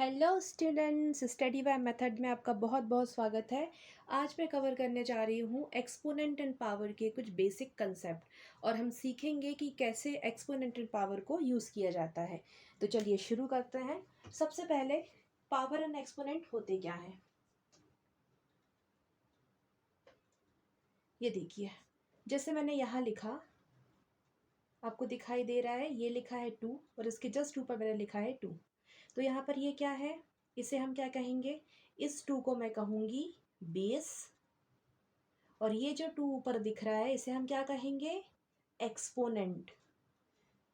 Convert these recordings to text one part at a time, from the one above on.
Hello students, study by method में आपका बहुत बहुत स्वागत है। आज मैं कवर करने जा रही हूँ एक्सपोनेंट एंड पावर के कुछ बेसिक कंसेप्ट और हम सीखेंगे कि कैसे एक्सपोनेंट एंड पावर को यूज़ किया जाता है। तो चलिए शुरू करते हैं। सबसे पहले पावर एंड एक्सपोनेंट होते क्या हैं, ये देखिए। जैसे मैंने यहाँ लिखा, आपको दिखाई दे रहा है, ये लिखा है 2 और इसके जस्ट ऊपर मैंने लिखा है 2। तो यहाँ पर ये क्या है, इसे हम क्या कहेंगे, इस 2 को मैं कहूँगी बेस, और ये जो 2 ऊपर दिख रहा है इसे हम क्या कहेंगे, एक्सपोनेंट।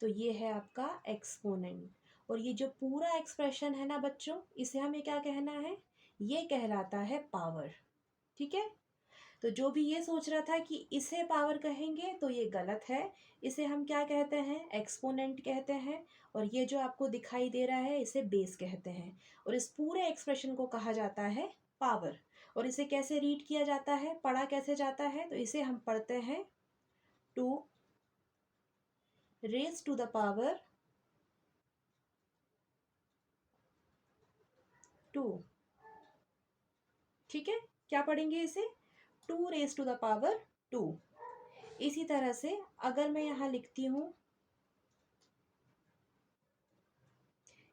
तो ये है आपका एक्सपोनेंट। और ये जो पूरा एक्सप्रेशन है ना बच्चों, इसे हमें क्या कहना है, ये कहलाता है पावर। ठीक है। तो जो भी ये सोच रहा था कि इसे पावर कहेंगे तो ये गलत है। इसे हम क्या कहते हैं, एक्सपोनेंट कहते हैं। और ये जो आपको दिखाई दे रहा है इसे बेस कहते हैं। और इस पूरे एक्सप्रेशन को कहा जाता है पावर। और इसे कैसे रीड किया जाता है, पढ़ा कैसे जाता है, तो इसे हम पढ़ते हैं 2 रेज टू द पावर 2। ठीक है, क्या पढ़ेंगे इसे, 2 रेज टू द पावर 2। इसी तरह से अगर मैं यहाँ लिखती हूँ,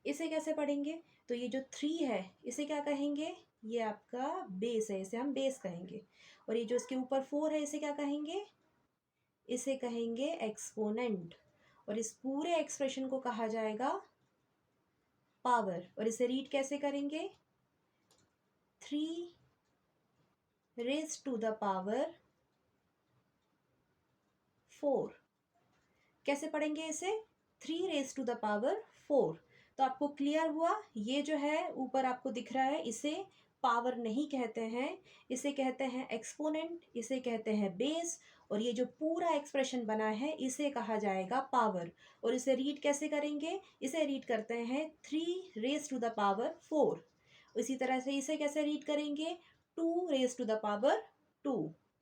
इसे कैसे पढ़ेंगे, तो ये जो 3 है इसे क्या कहेंगे, ये आपका बेस है, इसे हम बेस कहेंगे। और ये जो इसके ऊपर 4 है इसे क्या कहेंगे, इसे कहेंगे एक्सपोनेंट। और इस पूरे एक्सप्रेशन को कहा जाएगा पावर। और इसे रीड कैसे करेंगे, 3 रेज टू द पावर 4। कैसे पढ़ेंगे इसे, 3 रेज टू द पावर 4। तो आपको क्लियर हुआ, ये जो है ऊपर आपको दिख रहा है इसे पावर नहीं कहते हैं, इसे कहते हैं एक्सपोनेंट, इसे कहते हैं बेस। और ये जो पूरा एक्सप्रेशन बना है इसे कहा जाएगा पावर। और इसे रीड कैसे करेंगे, इसे रीड करते हैं 3 रेज टू द पावर 4। इसी तरह से इसे कैसे रीड करेंगे, 2 raise to the power 2।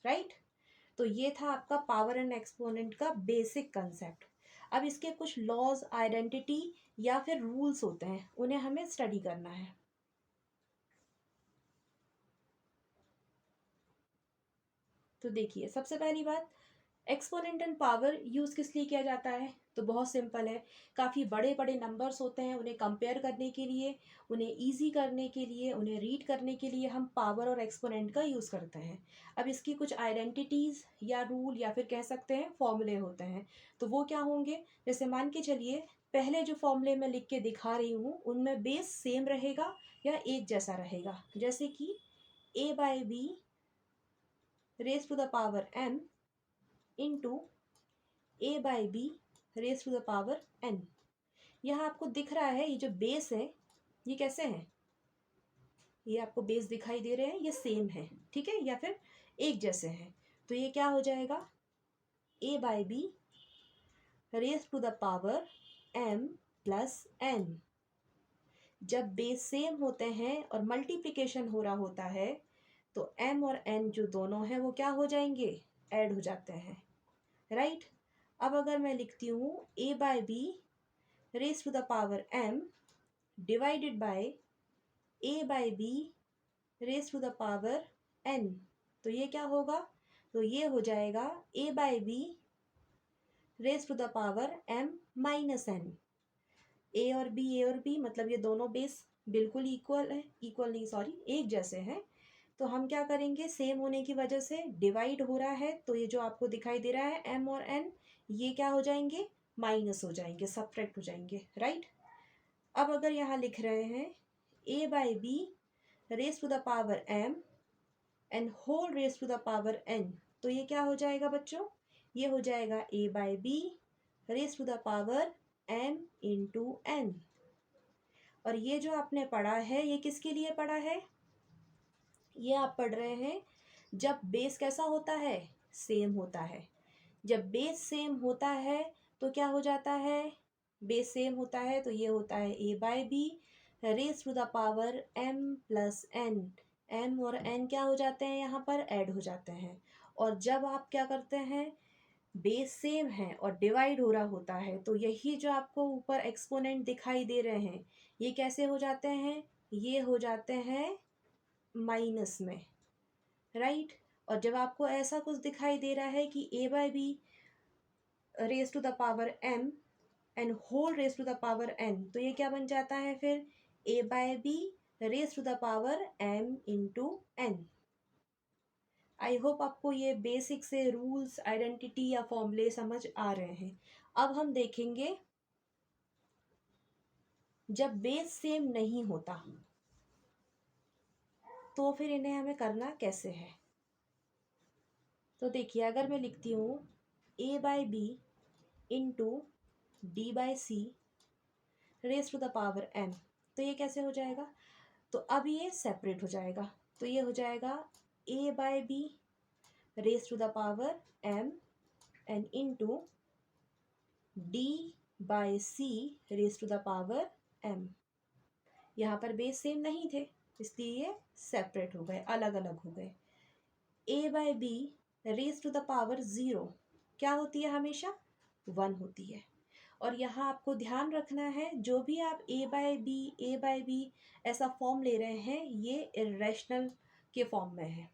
Right. तो ये था आपका पावर एंड एक्सपोनेंट का बेसिक कंसेप्ट। अब इसके कुछ लॉज, आइडेंटिटी या फिर रूल्स होते हैं, उन्हें हमें स्टडी करना है। तो देखिए, सबसे पहली बात, एक्सपोनेंट एंड पावर यूज़ किस लिए किया जाता है, तो बहुत सिंपल है। काफ़ी बड़े बड़े नंबर्स होते हैं, उन्हें कंपेयर करने के लिए, उन्हें इजी करने के लिए, उन्हें रीड करने के लिए हम पावर और एक्सपोनेंट का यूज़ करते हैं। अब इसकी कुछ आइडेंटिटीज़ या रूल या फिर कह सकते हैं फॉर्मूले होते हैं। तो वो क्या होंगे, जैसे मान के चलिए, पहले जो फॉर्मूले मैं लिख के दिखा रही हूँ उनमें बेस सेम रहेगा या एक जैसा रहेगा। जैसे कि a/b raise to the power m into a/b raise to the power n। यहाँ आपको दिख रहा है ये जो बेस है, ये कैसे है, ये आपको बेस दिखाई दे रहे हैं, ये सेम है। ठीक है, या फिर एक जैसे हैं। तो ये क्या हो जाएगा, a/b raise to the power m plus n। जब बेस सेम होते हैं और मल्टीप्लिकेशन हो रहा होता है तो m और n जो दोनों हैं वो क्या हो जाएंगे, ऐड हो जाते हैं। राइट। अब अगर मैं लिखती हूँ a/b raise to the power m divided by a/b raise to the power n, तो ये क्या होगा, तो ये हो जाएगा a/b raise to the power m minus n। A और बी मतलब ये दोनों बेस बिल्कुल इक्वल है, इक्वल नहीं सॉरी, एक जैसे हैं। तो हम क्या करेंगे, सेम होने की वजह से डिवाइड हो रहा है, तो ये जो आपको दिखाई दे रहा है m और n, ये क्या हो जाएंगे, माइनस हो जाएंगे, सब्ट्रैक्ट हो जाएंगे। राइट। अब अगर यहाँ लिख रहे हैं a/b raise to the power m and whole raise to the power n, तो ये क्या हो जाएगा बच्चों, ये हो जाएगा a/b raise to the power m into n। और ये जो आपने पढ़ा है ये किसके लिए पढ़ा है, ये आप पढ़ रहे हैं जब बेस कैसा होता है, सेम होता है। जब बेस सेम होता है तो क्या हो जाता है, बेस सेम होता है तो ये होता है a/b raise to the power m plus n। m और n क्या हो जाते हैं, यहाँ पर ऐड हो जाते हैं। और जब आप क्या करते हैं, बेस सेम है और डिवाइड हो रहा होता है, तो यही जो आपको ऊपर एक्सपोनेंट दिखाई दे रहे हैं ये कैसे हो जाते हैं, ये हो जाते हैं माइनस में, राइट। और जब आपको ऐसा कुछ दिखाई दे रहा है कि a by B raise to the power m and whole raise to the power n, तो ये क्या बन जाता है फिर, a by B raise to the power m into n। I hope आपको ये बेसिक से रूल्स, आइडेंटिटी या फॉर्मूले समझ आ रहे हैं। अब हम देखेंगे जब बेस सेम नहीं होता तो फिर इन्हें हमें करना कैसे है। तो देखिए, अगर मैं लिखती हूँ a by B into D by C raise to the power m, तो ये कैसे हो जाएगा, तो अब ये सेपरेट हो जाएगा। तो ये हो जाएगा a by B raise to the power m and into D by C raise to the power m। यहाँ पर बेस सेम नहीं थे इसलिए ये सेपरेट हो गए, अलग अलग हो गए। a by B raise to the power 0 क्या होती है, हमेशा 1 होती है। और यहाँ आपको ध्यान रखना है, जो भी आप a बाय बी ऐसा फॉर्म ले रहे हैं ये इरेशनल के फॉर्म में है,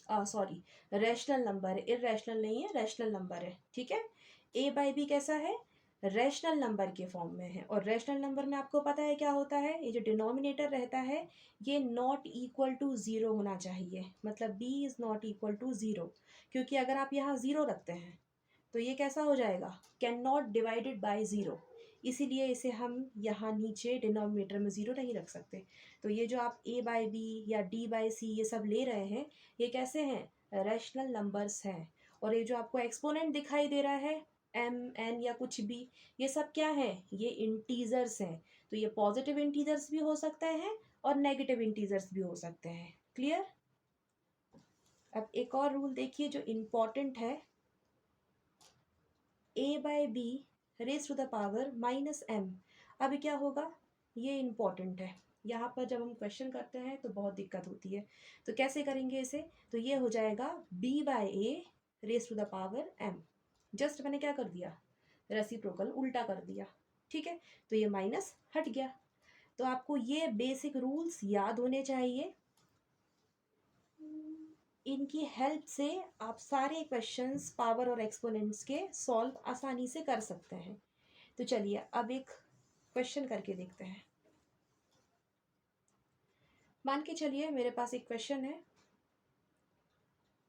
सॉरी रैशनल नंबर है, इरेशनल नहीं है, रैशनल नंबर है, ठीक है। a बाय बी कैसा है, रैशनल नंबर के फॉर्म में है। और रैशनल नंबर में आपको पता है क्या होता है, ये जो डिनोमिनेटर रहता है ये नॉट इक्वल टू ज़ीरो होना चाहिए, मतलब b is not equal to zero. क्योंकि अगर आप यहाँ ज़ीरो रखते हैं तो ये कैसा हो जाएगा, can not divided by zero, इसीलिए इसे हम यहाँ नीचे डिनोमिनेटर में ज़ीरो नहीं रख सकते। तो ये जो आप a बाय बी या d बाय सी ये सब ले रहे हैं ये कैसे हैं, रैशनल नंबर्स हैं। और ये जो आपको एक्सपोनेंट दिखाई दे रहा है m n या कुछ भी, ये सब क्या है, ये इंटीजर्स हैं। तो ये पॉजिटिव इंटीजर्स भी हो सकते हैं और नेगेटिव इंटीजर्स भी हो सकते हैं। क्लियर। अब एक और रूल देखिए जो इम्पॉर्टेंट है, a by B raise to the power minus m। अब क्या होगा, ये इम्पॉर्टेंट है, यहाँ पर जब हम क्वेश्चन करते हैं तो बहुत दिक्कत होती है। तो कैसे करेंगे इसे, तो ये हो जाएगा b by a raise to the power m। Just मैंने क्या कर दिया, रेसिप्रोकल उल्टा कर दिया, ठीक है। तो ये माइनस हट गया। तो आपको ये बेसिक रूल्स याद होने चाहिए, इनकी हेल्प से आप सारे क्वेश्चंस पावर और एक्सपोनेंट्स के सॉल्व आसानी से कर सकते हैं। तो चलिए अब एक क्वेश्चन करके देखते हैं। मान के चलिए मेरे पास एक क्वेश्चन है,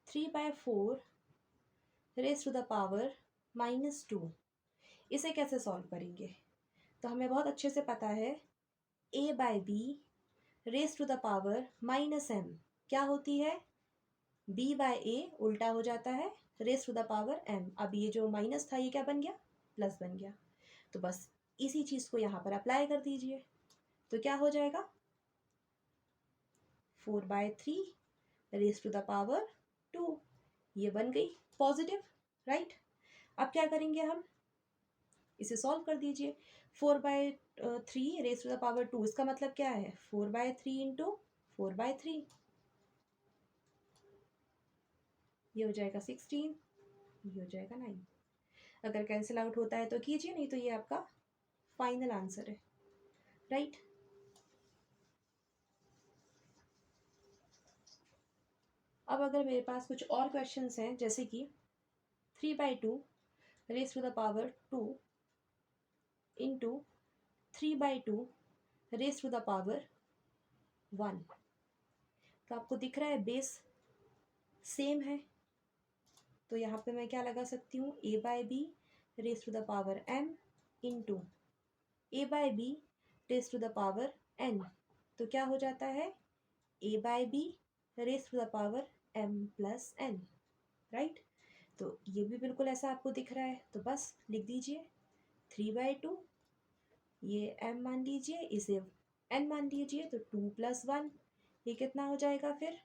3/4 रेज टू द पावर -2, इसे कैसे सॉल्व करेंगे। तो हमें बहुत अच्छे से पता है a by B raise to the power -m क्या होती है, b बाय a उल्टा हो जाता है raise to the power m। अब ये जो माइनस था ये क्या बन गया, प्लस बन गया। तो बस इसी चीज़ को यहाँ पर अप्लाई कर दीजिए। तो क्या हो जाएगा, 4/3 रेज टू द पावर 2, ये बन गई पॉजिटिव, राइट। अब क्या करेंगे हम, इसे सॉल्व कर दीजिए। 4/3 रेज टू द पावर 2, इसका मतलब क्या है, 4/3 इंटू 4/3, ये हो जाएगा 16, ये हो जाएगा 9। अगर कैंसिल आउट होता है तो कीजिए, नहीं तो ये आपका फाइनल आंसर है, राइट। अब अगर मेरे पास कुछ और क्वेश्चंस हैं, जैसे कि 3/2 raise to the power 2 into 3/2 raise to the power 1, तो आपको दिख रहा है बेस सेम है। तो यहाँ पे मैं क्या लगा सकती हूँ, a by B raise to the power m into a by B raise to the power n, तो क्या हो जाता है, a by B raise to the power m plus n, right. तो ये भी बिल्कुल ऐसा आपको दिख रहा है, तो बस लिख दीजिए 3/2, ये m मान लीजिए, इसे n मान लीजिए, तो 2 + 1, ये कितना हो जाएगा फिर,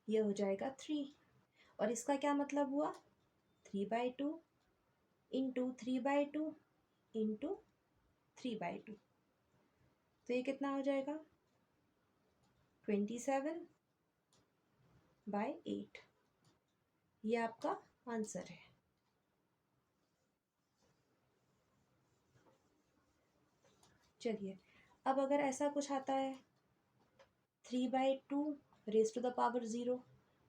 ये हो जाएगा 3। और इसका क्या मतलब हुआ, 3/2 इंटू 3/2 इंटू 3/2, तो ये कितना हो जाएगा, 27/8, ये आपका आंसर है। चलिए, अब अगर ऐसा कुछ आता है 3/2 रेज टू द पावर 0,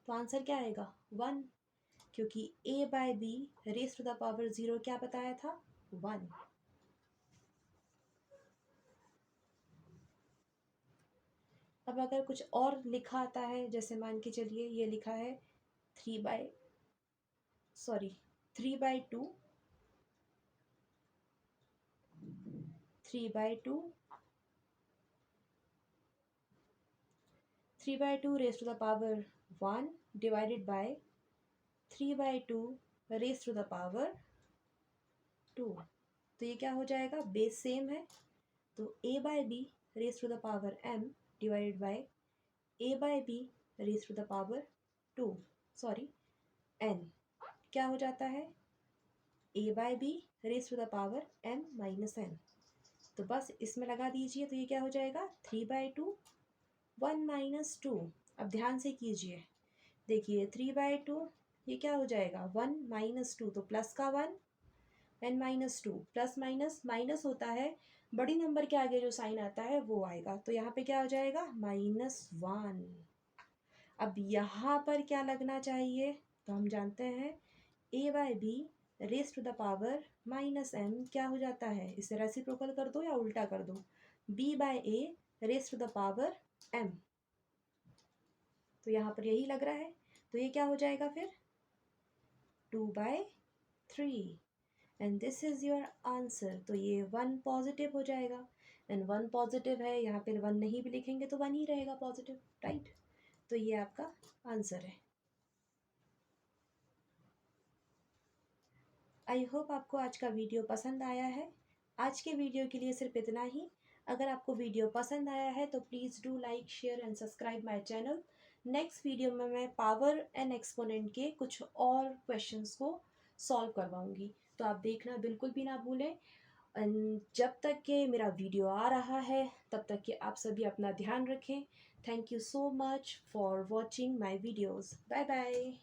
तो आंसर क्या आएगा 1, क्योंकि a/b raise to the power 0 क्या बताया था 1। अब अगर कुछ और लिखा आता है, जैसे मान के चलिए ये लिखा है 3/2 raise to the power 1 divided by 3/2 raise to the power 2। तो ये क्या हो जाएगा, बेस सेम है, तो a/b raise to the power m divided by a/b raise to the power 2, sorry n, क्या हो जाता है a/b raise to the power m minus n। तो बस इसमें लगा दीजिए, तो ये क्या हो जाएगा 3/2 1 माइनस 2। अब ध्यान से कीजिए, देखिए 3/2 ये क्या हो जाएगा 1 माइनस 2, तो प्लस का 1 n minus 2, plus minus minus होता है, बड़ी नंबर के आगे जो साइन आता है वो आएगा, तो यहाँ पे क्या हो जाएगा -1। अब यहाँ पर क्या लगना चाहिए, तो हम जानते हैं a/b raise to the power -m क्या हो जाता है, इसे रेसिप्रोकल कर दो या उल्टा कर दो, b/a raise to the power m। तो यहाँ पर यही लग रहा है, तो ये क्या हो जाएगा फिर 2/3 and this is your answer. तो ये 1 पॉजिटिव हो जाएगा, एंड 1 पॉजिटिव है, यहाँ पे 1 नहीं भी लिखेंगे तो 1 ही रहेगा पॉजिटिव, राइट। तो ये आपका आंसर है। आई होप आपको आज का वीडियो पसंद आया है। आज के वीडियो के लिए सिर्फ इतना ही। अगर आपको वीडियो पसंद आया है तो please do like share and subscribe my channel. Next video में मैं पावर एंड एक्सपोनेंट के कुछ और क्वेश्चंस को सॉल्व करवाऊंगी, तो आप देखना बिल्कुल भी ना भूलें। एंड जब तक कि मेरा वीडियो आ रहा है तब तक कि आप सभी अपना ध्यान रखें। Thank you so much for watching my videos. Bye bye.